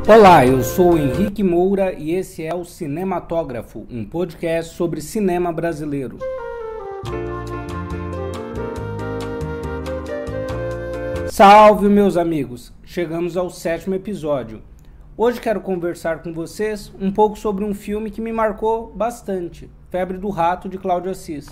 Olá, eu sou o Henrique Moura e esse é o Cinematógrafo, um podcast sobre cinema brasileiro. Salve, meus amigos! Chegamos ao 7º episódio. Hoje quero conversar com vocês um pouco sobre um filme que me marcou bastante, Febre do Rato, de Cláudio Assis.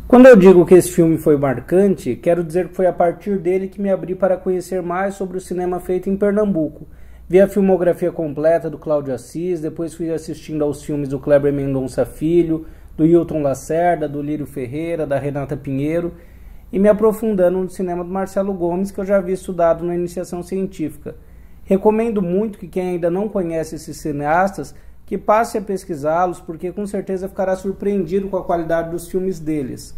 Quando eu digo que esse filme foi marcante, quero dizer que foi a partir dele que me abri para conhecer mais sobre o cinema feito em Pernambuco. Vi a filmografia completa do Cláudio Assis, depois fui assistindo aos filmes do Kleber Mendonça Filho, do Hilton Lacerda, do Lírio Ferreira, da Renata Pinheiro, e me aprofundando no cinema do Marcelo Gomes, que eu já havia estudado na iniciação científica. Recomendo muito que quem ainda não conhece esses cineastas, que passe a pesquisá-los, porque com certeza ficará surpreendido com a qualidade dos filmes deles.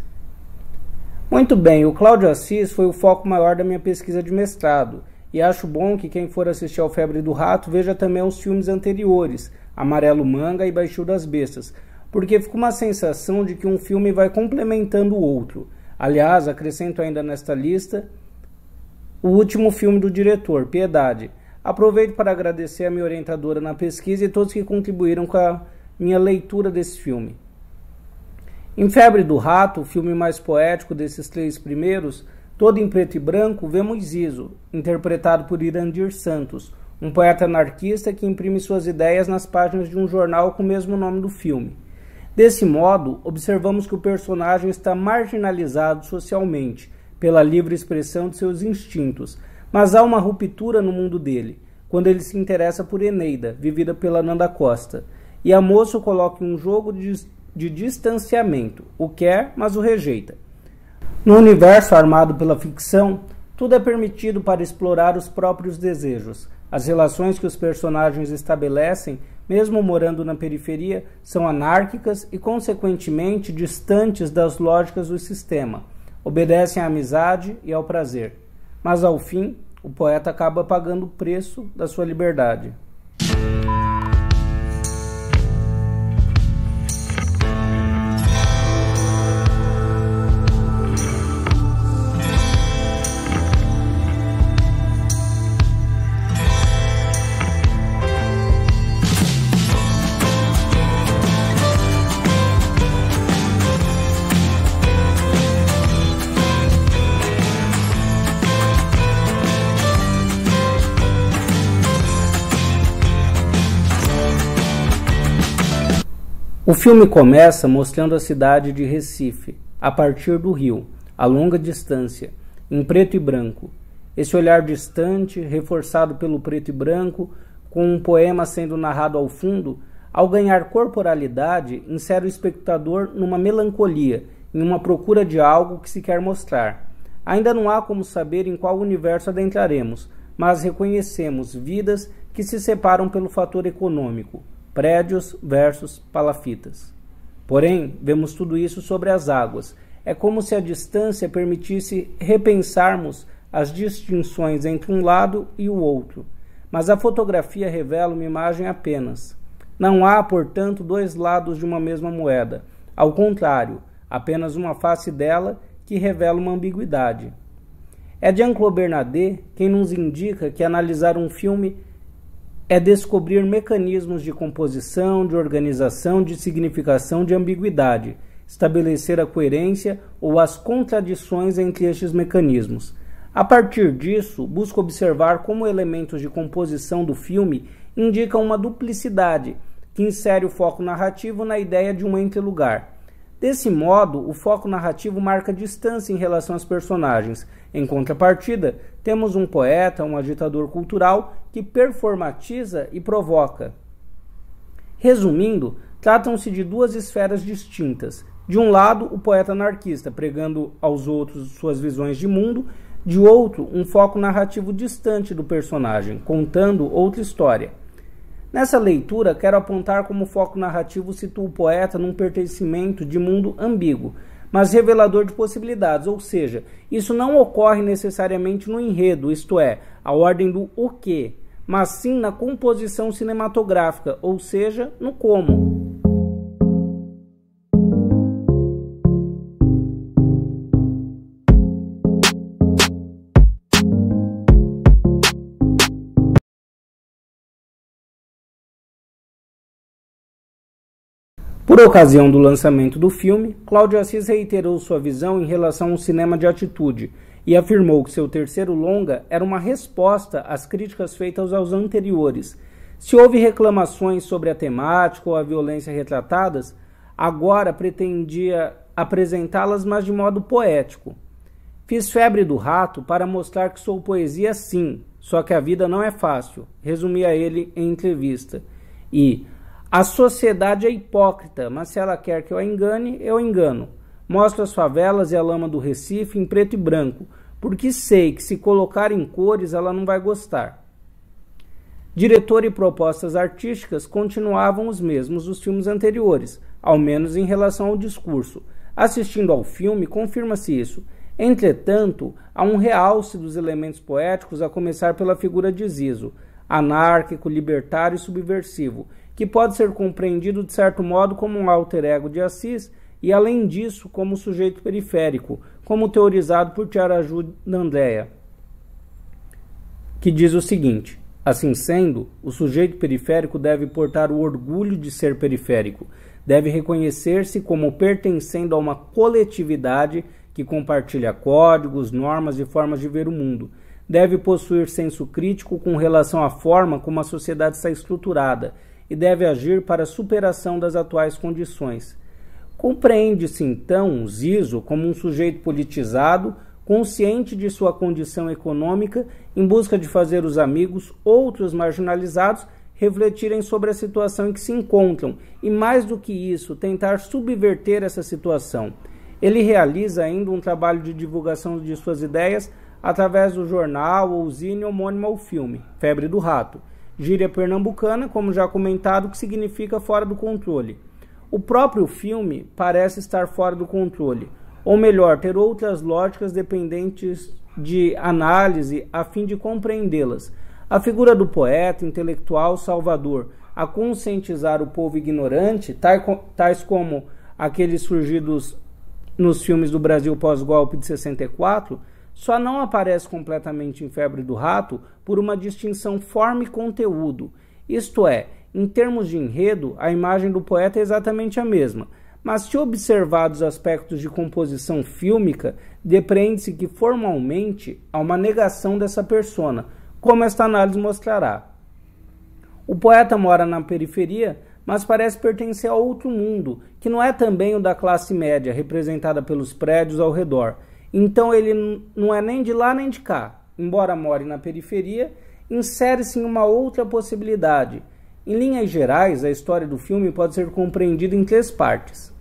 Muito bem, o Cláudio Assis foi o foco maior da minha pesquisa de mestrado, e acho bom que quem for assistir ao Febre do Rato veja também os filmes anteriores, Amarelo Manga e Baixio das Bestas, porque fica uma sensação de que um filme vai complementando o outro. Aliás, acrescento ainda nesta lista o último filme do diretor, Piedade. Aproveito para agradecer a minha orientadora na pesquisa e todos que contribuíram com a minha leitura desse filme. Em Febre do Rato, o filme mais poético desses 3 primeiros, todo em preto e branco, vemos Zizo, interpretado por Irandir Santos, um poeta anarquista que imprime suas ideias nas páginas de um jornal com o mesmo nome do filme. Desse modo, observamos que o personagem está marginalizado socialmente, pela livre expressão de seus instintos, mas há uma ruptura no mundo dele, quando ele se interessa por Eneida, vivida pela Nanda Costa, e a moça o coloca em um jogo de distanciamento, o quer, mas o rejeita. No universo armado pela ficção, tudo é permitido para explorar os próprios desejos. As relações que os personagens estabelecem, mesmo morando na periferia, são anárquicas e, consequentemente, distantes das lógicas do sistema. Obedecem à amizade e ao prazer. Mas, ao fim, o poeta acaba pagando o preço da sua liberdade. O filme começa mostrando a cidade de Recife, a partir do rio, a longa distância, em preto e branco. Esse olhar distante, reforçado pelo preto e branco, com um poema sendo narrado ao fundo, ao ganhar corporalidade, insere o espectador numa melancolia, em uma procura de algo que se quer mostrar. Ainda não há como saber em qual universo adentraremos, mas reconhecemos vidas que se separam pelo fator econômico. Prédios versus palafitas. Porém, vemos tudo isso sobre as águas. É como se a distância permitisse repensarmos as distinções entre um lado e o outro. Mas a fotografia revela uma imagem apenas. Não há, portanto, 2 lados de uma mesma moeda. Ao contrário, apenas uma face dela que revela uma ambiguidade. É Jean-Claude Bernardet quem nos indica que analisar um filme é descobrir mecanismos de composição, de organização, de significação, de ambiguidade, estabelecer a coerência ou as contradições entre estes mecanismos. A partir disso, busco observar como elementos de composição do filme indicam uma duplicidade, que insere o foco narrativo na ideia de um entrelugar. Desse modo, o foco narrativo marca distância em relação aos personagens. Em contrapartida, temos um poeta, um agitador cultural, que performatiza e provoca. Resumindo, tratam-se de 2 esferas distintas, De um lado, o poeta anarquista, pregando aos outros suas visões de mundo, de outro, um foco narrativo distante do personagem, contando outra história. Nessa leitura, quero apontar como foco narrativo situa o poeta num pertencimento de mundo ambíguo, mas revelador de possibilidades, ou seja, isso não ocorre necessariamente no enredo, isto é, a ordem do o quê, mas sim na composição cinematográfica, ou seja, no como. Por ocasião do lançamento do filme, Cláudio Assis reiterou sua visão em relação ao cinema de atitude e afirmou que seu terceiro longa era uma resposta às críticas feitas aos anteriores. Se houve reclamações sobre a temática ou a violência retratadas, agora pretendia apresentá-las, mas de modo poético. Fiz Febre do Rato para mostrar que sou poesia sim, só que a vida não é fácil, resumia ele em entrevista. E a sociedade é hipócrita, mas se ela quer que eu a engane, eu engano. Mostro as favelas e a lama do Recife em preto e branco, porque sei que se colocar em cores ela não vai gostar. Diretor e propostas artísticas continuavam os mesmos dos filmes anteriores, ao menos em relação ao discurso. Assistindo ao filme, confirma-se isso. Entretanto, há um realce dos elementos poéticos, a começar pela figura de Zizo, anárquico, libertário e subversivo, que pode ser compreendido de certo modo como um alter ego de Assis e, além disso, como sujeito periférico, como teorizado por Tiaraju D'Andrea, que diz o seguinte: assim sendo, o sujeito periférico deve portar o orgulho de ser periférico, deve reconhecer-se como pertencendo a uma coletividade que compartilha códigos, normas e formas de ver o mundo, deve possuir senso crítico com relação à forma como a sociedade está estruturada, e deve agir para a superação das atuais condições. Compreende-se, então, Zizo como um sujeito politizado, consciente de sua condição econômica, em busca de fazer os amigos, outros marginalizados, refletirem sobre a situação em que se encontram e, mais do que isso, tentar subverter essa situação. Ele realiza ainda um trabalho de divulgação de suas ideias através do jornal ou zine homônimo ao filme, Febre do Rato, gíria pernambucana, como já comentado, que significa fora do controle. O próprio filme parece estar fora do controle, ou melhor, ter outras lógicas dependentes de análise a fim de compreendê-las. A figura do poeta, intelectual, salvador, a conscientizar o povo ignorante, tais como aqueles surgidos nos filmes do Brasil pós-golpe de 64, só não aparece completamente em Febre do Rato por uma distinção forma e conteúdo. Isto é, em termos de enredo, a imagem do poeta é exatamente a mesma, mas se observados aspectos de composição fílmica, depreende-se que formalmente há uma negação dessa persona, como esta análise mostrará. O poeta mora na periferia, mas parece pertencer a outro mundo, que não é também o da classe média, representada pelos prédios ao redor. Então ele não é nem de lá nem de cá. Embora more na periferia, insere-se em uma outra possibilidade. Em linhas gerais, a história do filme pode ser compreendida em 3 partes.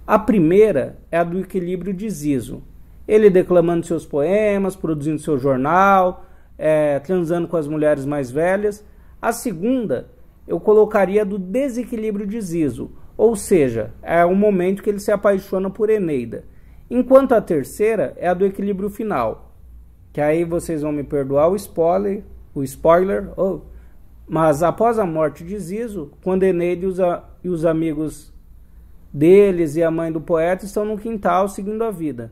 A primeira é a do equilíbrio de Zizo. Ele declamando seus poemas, produzindo seu jornal, transando com as mulheres mais velhas. A segunda, eu colocaria do desequilíbrio de Zizo, ou seja, é o momento que ele se apaixona por Eneida. Enquanto a terceira é a do equilíbrio final, que aí vocês vão me perdoar o spoiler, mas após a morte de Zizo, quando Eneida e os amigos deles e a mãe do poeta estão no quintal seguindo a vida.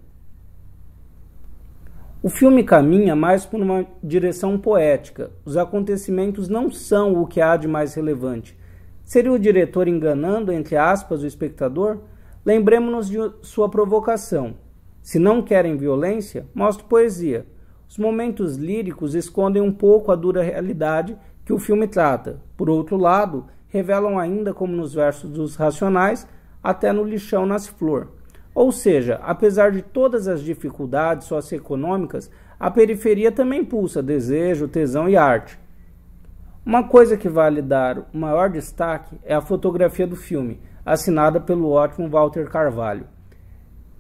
O filme caminha mais por uma direção poética. Os acontecimentos não são o que há de mais relevante. Seria o diretor enganando, entre aspas, o espectador? Lembremos-nos de sua provocação. Se não querem violência, mostre poesia. Os momentos líricos escondem um pouco a dura realidade que o filme trata. Por outro lado, revelam ainda, como nos versos dos Racionais, até no lixão nasce flor. Ou seja, apesar de todas as dificuldades socioeconômicas, a periferia também pulsa desejo, tesão e arte. Uma coisa que vale dar o maior destaque é a fotografia do filme. assinada pelo ótimo Walter Carvalho.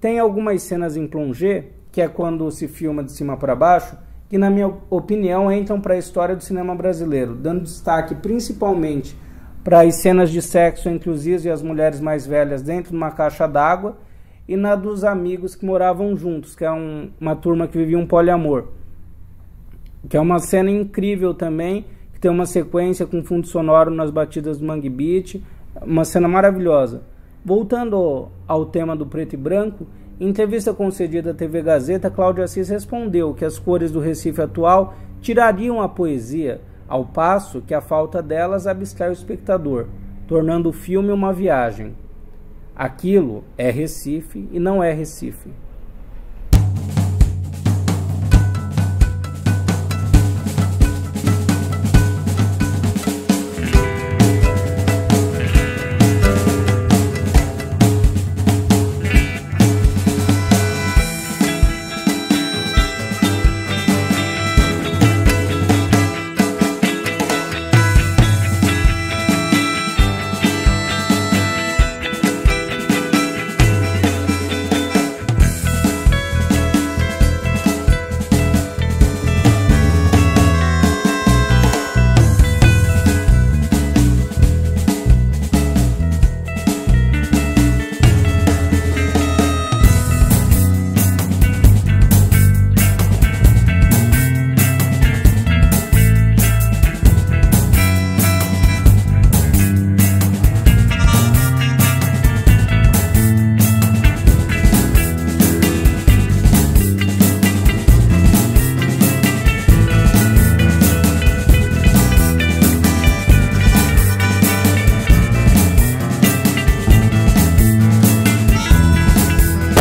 Tem algumas cenas em plongé, que é quando se filma de cima para baixo, que na minha opinião entram para a história do cinema brasileiro, dando destaque principalmente para as cenas de sexo entre os Zizo e as mulheres mais velhas dentro de uma caixa d'água e na dos amigos que moravam juntos, que é uma turma que vivia um poliamor, que é uma cena incrível também, que tem uma sequência com fundo sonoro nas batidas do Mangue Beat, uma cena maravilhosa. Voltando ao tema do preto e branco, em entrevista concedida à TV Gazeta, Cláudio Assis respondeu que as cores do Recife atual tirariam a poesia, ao passo que a falta delas abstrai o espectador, tornando o filme uma viagem. Aquilo é Recife e não é Recife.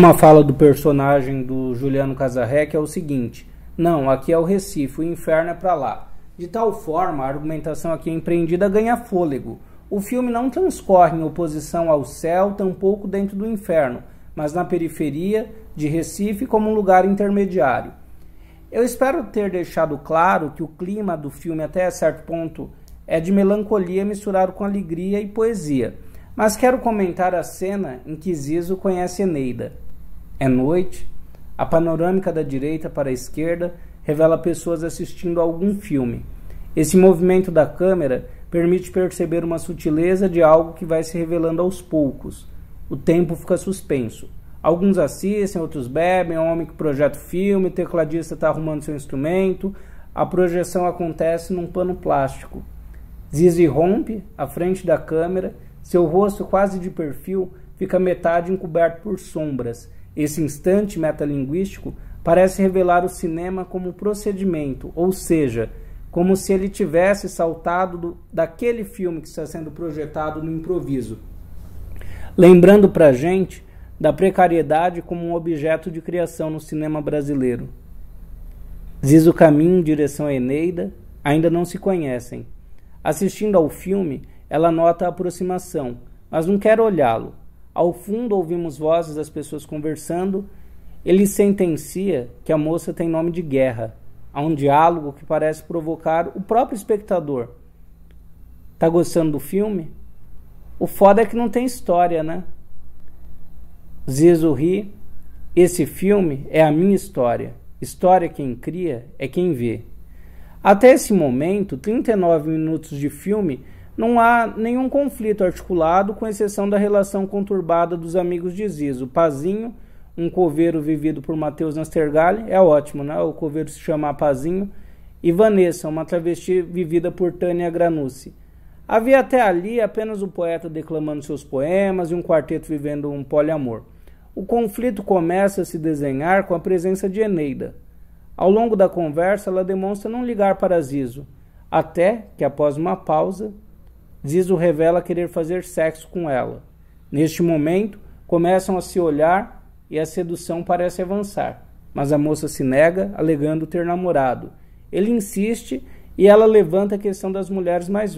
Uma fala do personagem do Juliano Casarré que é o seguinte: não, aqui é o Recife, o inferno é pra lá. De tal forma, a argumentação aqui empreendida ganha fôlego. O filme não transcorre em oposição ao céu, tampouco dentro do inferno, mas na periferia de Recife como um lugar intermediário. Eu espero ter deixado claro que o clima do filme até certo ponto é de melancolia misturado com alegria e poesia, mas quero comentar a cena em que Zizo conhece Eneida. É noite, a panorâmica da direita para a esquerda revela pessoas assistindo a algum filme. Esse movimento da câmera permite perceber uma sutileza de algo que vai se revelando aos poucos. O tempo fica suspenso. Alguns assistem, outros bebem, um homem que projeta o filme, o tecladista está arrumando seu instrumento, a projeção acontece num pano plástico. Zizo irrompe à frente da câmera, seu rosto quase de perfil fica metade encoberto por sombras. Esse instante metalinguístico parece revelar o cinema como procedimento, ou seja, como se ele tivesse saltado daquele filme que está sendo projetado no improviso, lembrando para a gente da precariedade como um objeto de criação no cinema brasileiro. Zizo caminha em direção a Eneida, ainda não se conhecem. Assistindo ao filme, ela nota a aproximação, mas não quer olhá-lo. Ao fundo ouvimos vozes das pessoas conversando. Ele sentencia que a moça tem nome de guerra. Há um diálogo que parece provocar o próprio espectador. Tá gostando do filme? O foda é que não tem história, né? Zizo ri. Esse filme é a minha história. História quem cria é quem vê. Até esse momento, 39 minutos de filme, não há nenhum conflito articulado, com exceção da relação conturbada dos amigos de Zizo. Pazinho, um coveiro vivido por Matheus Nastergalli, é ótimo, né? O coveiro se chama Pazinho. E Vanessa, uma travesti vivida por Tânia Granucci. Havia até ali apenas o poeta declamando seus poemas e um quarteto vivendo um poliamor. O conflito começa a se desenhar com a presença de Eneida. Ao longo da conversa, ela demonstra não ligar para Zizo, até que, após uma pausa, Zizo revela querer fazer sexo com ela. Neste momento, começam a se olhar e a sedução parece avançar, mas a moça se nega, alegando ter namorado. Ele insiste e ela levanta a questão das mulheres mais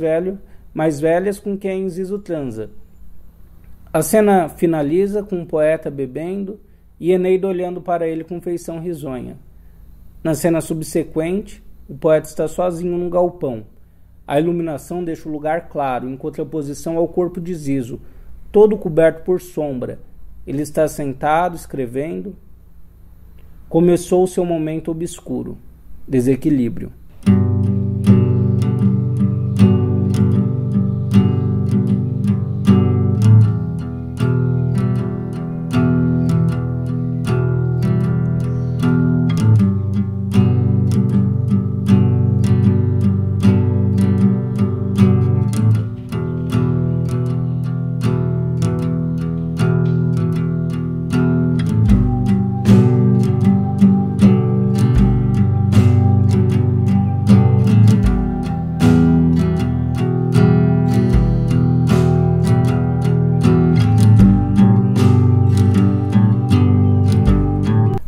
velhas com quem Zizo transa. A cena finaliza com o poeta bebendo e Eneida olhando para ele com feição risonha. Na cena subsequente, o poeta está sozinho num galpão. A iluminação deixa o lugar claro, em contraposição ao corpo de Zizo, todo coberto por sombra. Ele está sentado, escrevendo. Começou o seu momento obscuro. Desequilíbrio.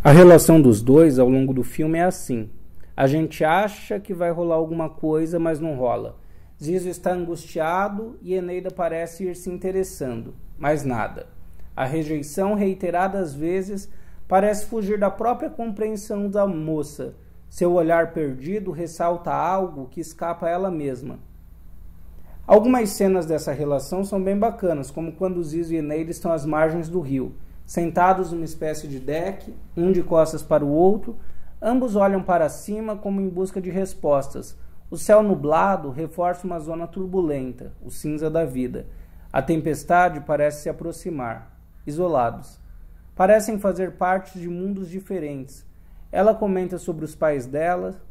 A relação dos dois ao longo do filme é assim. A gente acha que vai rolar alguma coisa, mas não rola. Zizo está angustiado e Eneida parece ir se interessando, mas nada. A rejeição, reiteradas vezes, parece fugir da própria compreensão da moça. Seu olhar perdido ressalta algo que escapa a ela mesma. Algumas cenas dessa relação são bem bacanas, como quando Zizo e Eneida estão às margens do rio, sentados numa espécie de deck, um de costas para o outro, ambos olham para cima como em busca de respostas. O céu nublado reforça uma zona turbulenta, o cinza da vida. A tempestade parece se aproximar. Isolados. Parecem fazer parte de mundos diferentes. Ela comenta sobre os pais dela.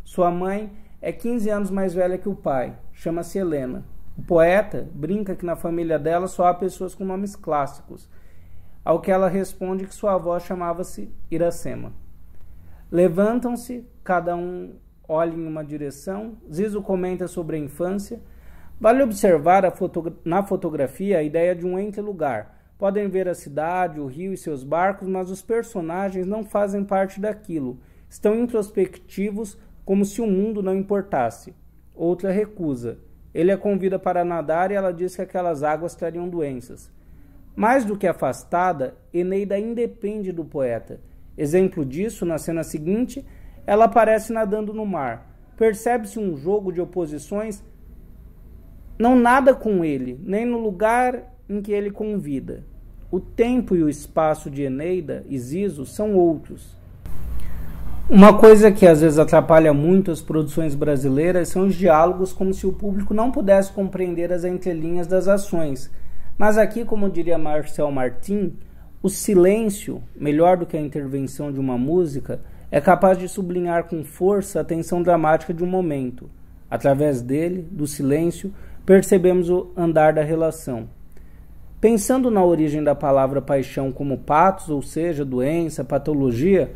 Sua mãe é 15 anos mais velha que o pai. Chama-se Helena. O poeta brinca que na família dela só há pessoas com nomes clássicos. Ao que ela responde que sua avó chamava-se Iracema. Levantam-se, cada um olha em uma direção. Zizo comenta sobre a infância. Vale observar na fotografia a ideia de um entre-lugar. Podem ver a cidade, o rio e seus barcos, mas os personagens não fazem parte daquilo. Estão introspectivos, como se o mundo não importasse. Outra recusa. Ele a convida para nadar e ela diz que aquelas águas trariam doenças. Mais do que afastada, Eneida independe do poeta. Exemplo disso, na cena seguinte, ela aparece nadando no mar. Percebe-se um jogo de oposições, não nada com ele, nem no lugar em que ele convida. O tempo e o espaço de Eneida e Zizo são outros. Uma coisa que às vezes atrapalha muito as produções brasileiras são os diálogos, como se o público não pudesse compreender as entrelinhas das ações. Mas aqui, como diria Marcel Martin, o silêncio, melhor do que a intervenção de uma música, é capaz de sublinhar com força a tensão dramática de um momento. Através dele, do silêncio, percebemos o andar da relação. Pensando na origem da palavra paixão como patos, ou seja, doença, patologia,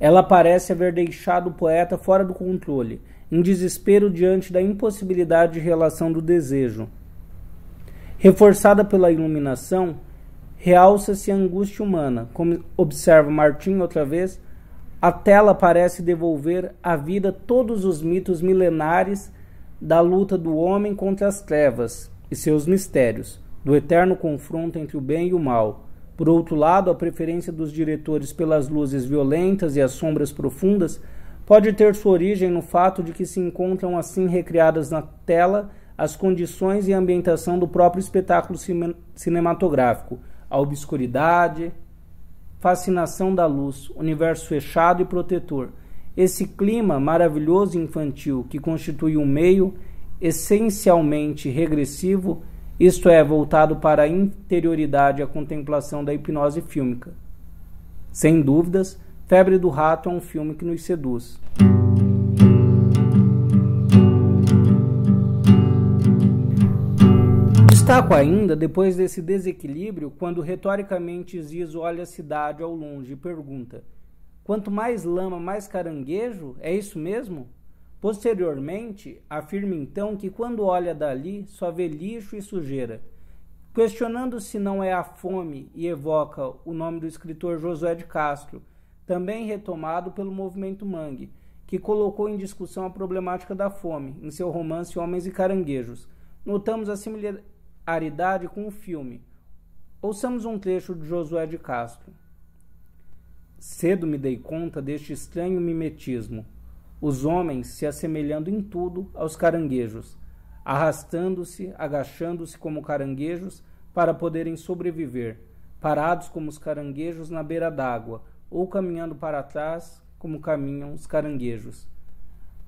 ela parece haver deixado o poeta fora do controle, em desespero diante da impossibilidade de relação do desejo. Reforçada pela iluminação, realça-se a angústia humana. Como observa Martin outra vez, a tela parece devolver à vida todos os mitos milenares da luta do homem contra as trevas e seus mistérios, do eterno confronto entre o bem e o mal. Por outro lado, a preferência dos diretores pelas luzes violentas e as sombras profundas pode ter sua origem no fato de que se encontram assim recriadas na tela as condições e a ambientação do próprio espetáculo cinematográfico, a obscuridade, fascinação da luz, universo fechado e protetor. Esse clima maravilhoso e infantil que constitui um meio essencialmente regressivo, isto é, voltado para a interioridade e a contemplação da hipnose fílmica. Sem dúvidas, Febre do Rato é um filme que nos seduz. Destaco ainda, depois desse desequilíbrio, quando retoricamente Zizo olha a cidade ao longe e pergunta: quanto mais lama, mais caranguejo? É isso mesmo? Posteriormente, afirma então que quando olha dali, só vê lixo e sujeira. Questionando se não é a fome e evoca o nome do escritor Josué de Castro, também retomado pelo movimento Mangue, que colocou em discussão a problemática da fome em seu romance Homens e Caranguejos. Notamos a similaridade com o filme. Ouçamos um trecho de Josué de Castro. Cedo me dei conta deste estranho mimetismo, os homens se assemelhando em tudo aos caranguejos, arrastando-se, agachando-se como caranguejos, para poderem sobreviver, parados como os caranguejos na beira d'água, ou caminhando para trás como caminham os caranguejos.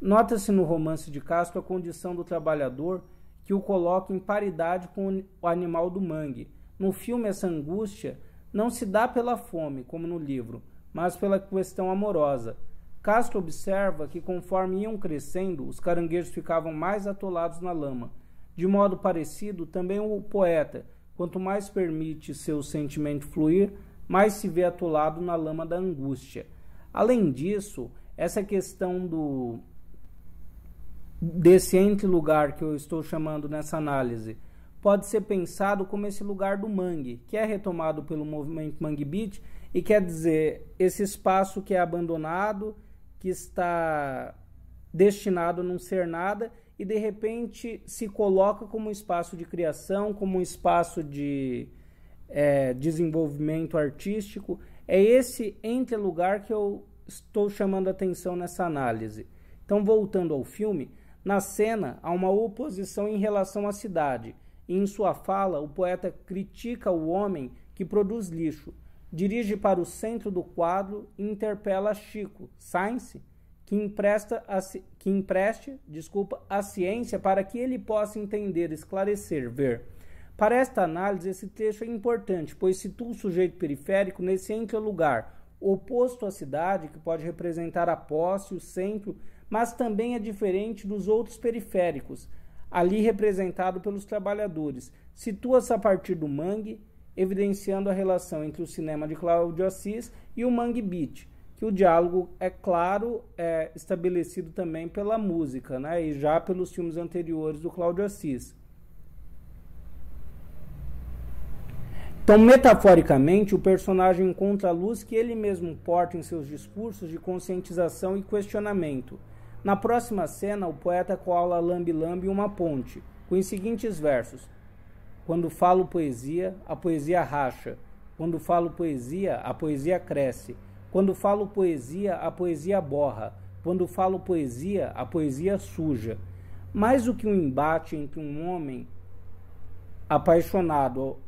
Nota-se no romance de Castro a condição do trabalhador que o coloca em paridade com o animal do mangue. No filme, essa angústia não se dá pela fome, como no livro, mas pela questão amorosa. Castro observa que, conforme iam crescendo, os caranguejos ficavam mais atolados na lama. De modo parecido, também o poeta, quanto mais permite seu sentimento fluir, mais se vê atolado na lama da angústia. Além disso, essa questão desse entre-lugar que eu estou chamando nessa análise pode ser pensado como esse lugar do mangue, que é retomado pelo movimento Mangue Beat, e quer dizer, esse espaço que é abandonado, que está destinado a não ser nada, e de repente se coloca como um espaço de criação, como um espaço de desenvolvimento artístico. É esse entre-lugar que eu estou chamando a atenção nessa análise. Então, voltando ao filme, na cena há uma oposição em relação à cidade, e em sua fala o poeta critica o homem que produz lixo, dirige para o centro do quadro e interpela Chico Science, que empreste a ciência para que ele possa entender, esclarecer, ver. Para esta análise, esse trecho é importante, pois situa o sujeito periférico nesse entre-lugar, oposto à cidade, que pode representar a posse, o centro, mas também é diferente dos outros periféricos, ali representado pelos trabalhadores. Situa-se a partir do mangue, evidenciando a relação entre o cinema de Cláudio Assis e o Mangue Beat, que o diálogo, é claro, é estabelecido também pela música, né, e já pelos filmes anteriores do Cláudio Assis. Então, metaforicamente, o personagem encontra a luz que ele mesmo porta em seus discursos de conscientização e questionamento. Na próxima cena, o poeta cola lambe-lambe uma ponte, com os seguintes versos: quando falo poesia, a poesia racha. Quando falo poesia, a poesia cresce. Quando falo poesia, a poesia borra. Quando falo poesia, a poesia suja. Mais do que um embate entre um homem apaixonado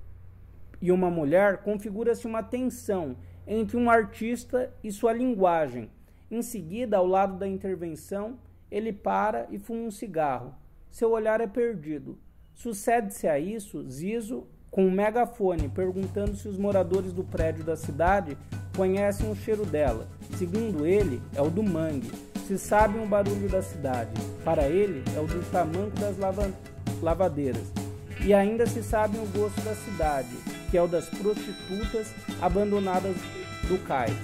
e uma mulher, configura-se uma tensão entre um artista e sua linguagem. Em seguida, ao lado da intervenção, ele para e fuma um cigarro. Seu olhar é perdido. Sucede-se a isso Zizo com um megafone, perguntando se os moradores do prédio da cidade conhecem o cheiro dela. Segundo ele, é o do mangue. Se sabem o barulho da cidade. Para ele, é o do tamanco das lavadeiras. E ainda se sabem o gosto da cidade, que é o das prostitutas abandonadas do cais.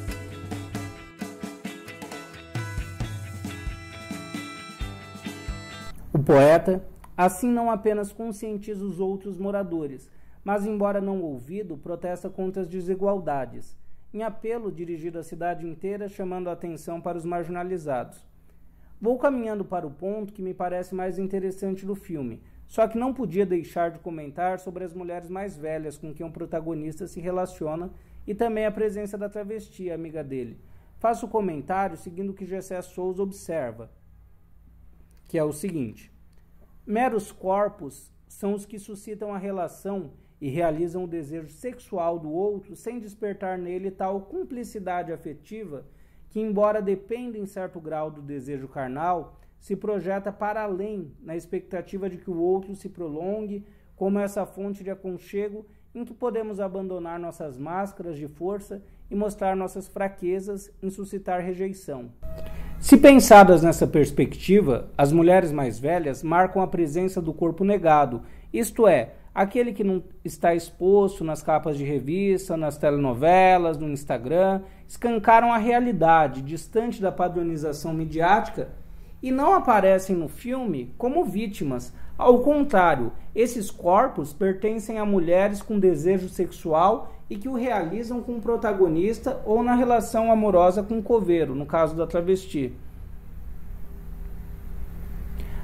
O poeta, assim, não apenas conscientiza os outros moradores, mas, embora não ouvido, protesta contra as desigualdades, em apelo dirigido à cidade inteira, chamando a atenção para os marginalizados. Vou caminhando para o ponto que me parece mais interessante do filme, só que não podia deixar de comentar sobre as mulheres mais velhas com quem o protagonista se relaciona e também a presença da travesti, amiga dele. Faço o comentário seguindo o que Gessé Souza observa, que é o seguinte: meros corpos são os que suscitam a relação e realizam o desejo sexual do outro sem despertar nele tal cumplicidade afetiva que, embora dependa em certo grau do desejo carnal, se projeta para além na expectativa de que o outro se prolongue como essa fonte de aconchego em que podemos abandonar nossas máscaras de força e mostrar nossas fraquezas em suscitar rejeição. Se pensadas nessa perspectiva, as mulheres mais velhas marcam a presença do corpo negado, isto é, aquele que não está exposto nas capas de revista, nas telenovelas, no Instagram, escancaram a realidade, distante da padronização midiática, e não aparecem no filme como vítimas. Ao contrário, esses corpos pertencem a mulheres com desejo sexual e que o realizam com o protagonista ou na relação amorosa com o coveiro, no caso da travesti.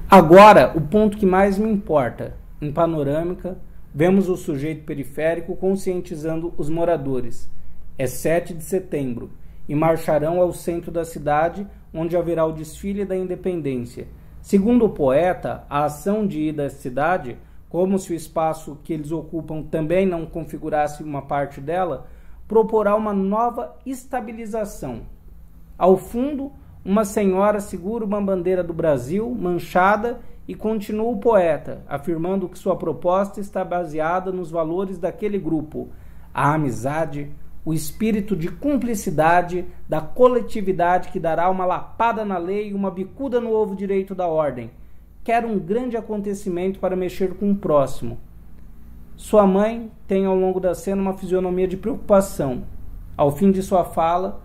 Agora, o ponto que mais me importa. Em panorâmica, vemos o sujeito periférico conscientizando os moradores. É 7 de setembro e marcharão ao centro da cidade, onde haverá o desfile da independência. Segundo o poeta, a ação de ir da cidade como se o espaço que eles ocupam também não configurasse uma parte dela, proporá uma nova estabilização. Ao fundo, uma senhora segura uma bandeira do Brasil, manchada, e continua o poeta, afirmando que sua proposta está baseada nos valores daquele grupo, a amizade, o espírito de cumplicidade, da coletividade que dará uma lapada na lei e uma bicuda no ovo direito da ordem. Quer um grande acontecimento para mexer com o próximo. Sua mãe tem ao longo da cena uma fisionomia de preocupação. Ao fim de sua fala,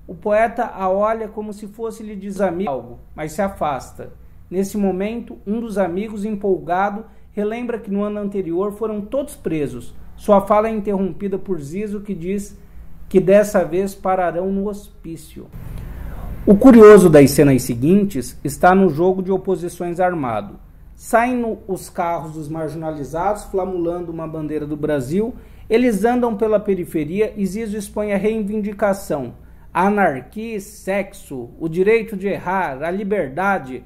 o poeta a olha como se fosse lhe dizer algo, mas se afasta. Nesse momento, um dos amigos, empolgado, relembra que no ano anterior foram todos presos. Sua fala é interrompida por Zizo, que diz que dessa vez pararão no hospício. O curioso das cenas seguintes está no jogo de oposições armado. Saem os carros dos marginalizados, flamulando uma bandeira do Brasil. Eles andam pela periferia e Zizo expõe a reivindicação, a anarquia e sexo, o direito de errar, a liberdade.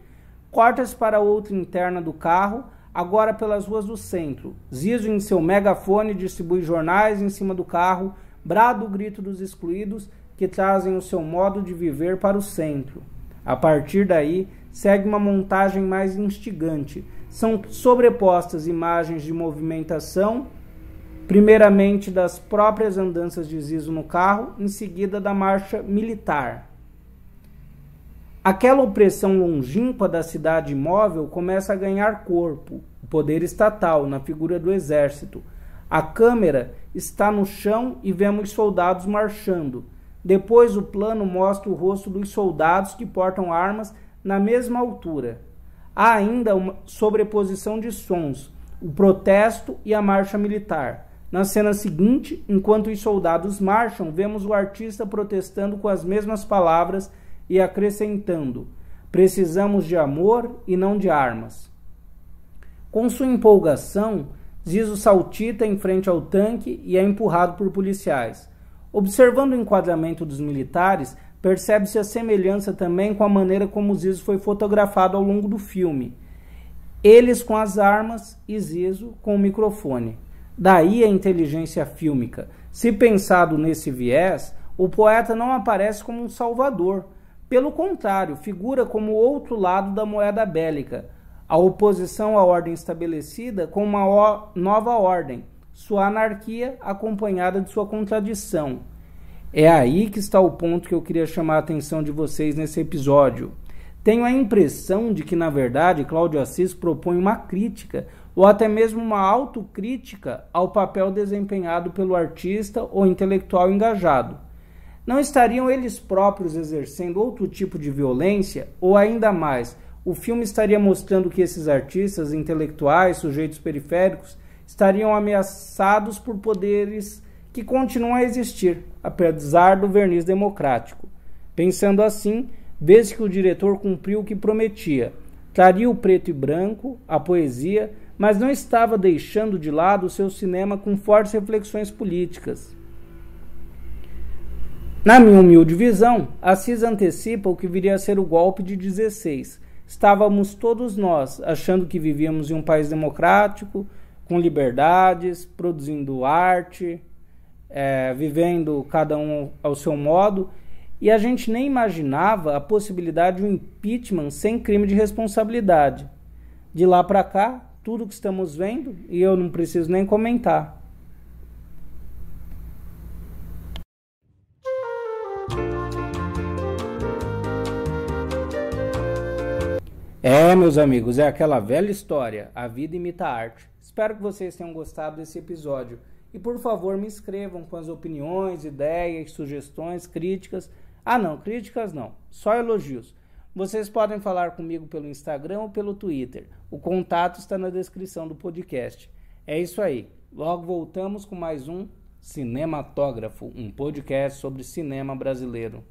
Corta-se para outra interna do carro, agora pelas ruas do centro. Zizo, em seu megafone, distribui jornais em cima do carro, brada o grito dos excluídos que trazem o seu modo de viver para o centro. A partir daí, segue uma montagem mais instigante. São sobrepostas imagens de movimentação, primeiramente das próprias andanças de Zizo no carro, em seguida da marcha militar. Aquela opressão longínqua da cidade imóvel começa a ganhar corpo, o poder estatal, na figura do exército. A câmera está no chão e vemos soldados marchando. Depois o plano mostra o rosto dos soldados que portam armas na mesma altura. Há ainda uma sobreposição de sons, o protesto e a marcha militar. Na cena seguinte, enquanto os soldados marcham, vemos o artista protestando com as mesmas palavras e acrescentando: precisamos de amor e não de armas. Com sua empolgação, Zizo saltita em frente ao tanque e é empurrado por policiais. Observando o enquadramento dos militares, percebe-se a semelhança também com a maneira como Zizo foi fotografado ao longo do filme. Eles com as armas e Zizo com o microfone. Daí a inteligência fílmica. Se pensado nesse viés, o poeta não aparece como um salvador. Pelo contrário, figura como o outro lado da moeda bélica, a oposição à ordem estabelecida com uma nova ordem, sua anarquia acompanhada de sua contradição. É aí que está o ponto que eu queria chamar a atenção de vocês nesse episódio. Tenho a impressão de que, na verdade, Cláudio Assis propõe uma crítica, ou até mesmo uma autocrítica ao papel desempenhado pelo artista ou intelectual engajado. Não estariam eles próprios exercendo outro tipo de violência? Ou ainda mais, o filme estaria mostrando que esses artistas, intelectuais, sujeitos periféricos, estariam ameaçados por poderes que continuam a existir, apesar do verniz democrático. Pensando assim, vê-se que o diretor cumpriu o que prometia. Traria o preto e branco, a poesia, mas não estava deixando de lado o seu cinema com fortes reflexões políticas. Na minha humilde visão, Assis antecipa o que viria a ser o golpe de 16. Estávamos todos nós achando que vivíamos em um país democrático, com liberdades, produzindo arte, vivendo cada um ao seu modo, e a gente nem imaginava a possibilidade de um impeachment sem crime de responsabilidade. De lá para cá, tudo que estamos vendo, e eu não preciso nem comentar. Meus amigos, é aquela velha história, a vida imita a arte. Espero que vocês tenham gostado desse episódio. E por favor, me escrevam com as opiniões, ideias, sugestões, críticas. Não, críticas não, só elogios. Vocês podem falar comigo pelo Instagram ou pelo Twitter. O contato está na descrição do podcast. É isso aí. Logo voltamos com mais um Cinematógrafo, um podcast sobre cinema brasileiro.